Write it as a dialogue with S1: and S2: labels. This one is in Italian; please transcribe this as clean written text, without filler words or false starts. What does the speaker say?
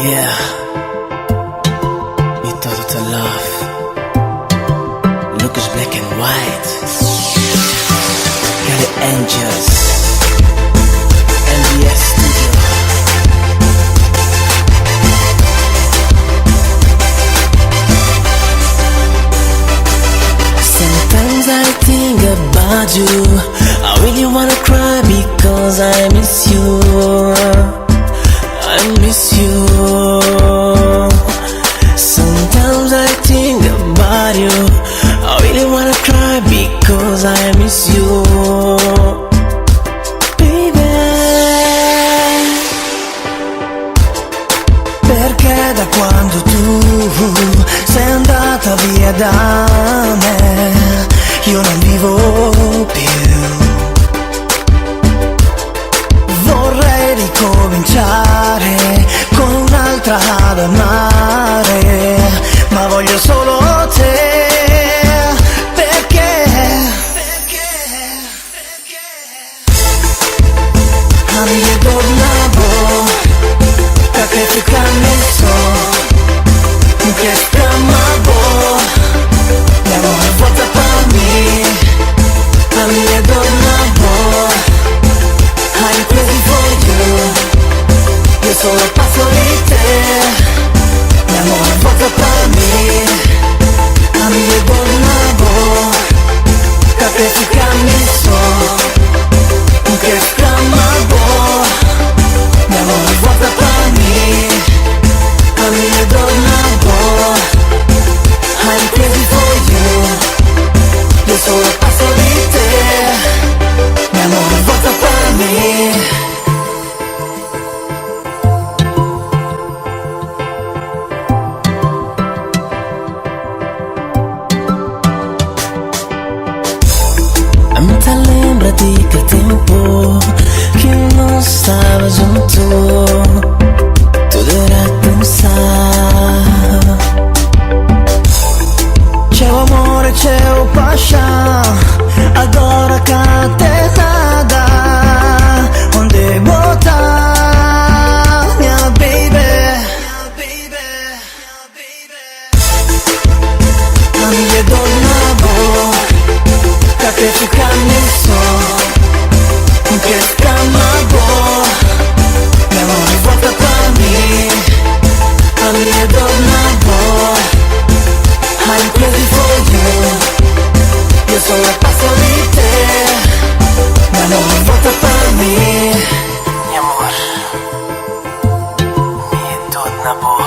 S1: Yeah, mi todo love. Look is black and white. Got the angels. NBS Studio. Sometimes I think about you. I really wanna cry because I miss you. I miss you. Sometimes I think about you. I really wanna cry because I miss you, baby. Perché da quando tu sei andata via da me, io non vivo più. Vorrei ricominciare con un'altra ad amare, ma voglio solo te. Perché a mi tornavo, perché tu cambiato, che scamavo, mi amore vuota per me. A mi tornavo, I'm crazy for you. Io solo passo di te. Mi amore vota per me. A mi tornavo, perché ti cambiato, che scamavo. Mi amore vota per me. A mi tornavo, I'm crazy for you. Io solo passo di te. Mi amore vota per me. Amica, lembrati che tempo che non stava junto, tudo era tão só. C'è amore, c'è paixão, agora cadê nada? Onde botar minha baby? A minha tornavo, perché tu cambiato, che scamavo. Mi amore vuota per me. A minha tornavo, I'm crazy for you. Io sono a passo di te. Mi amore vuota per me. Mi amore, mi tornavo.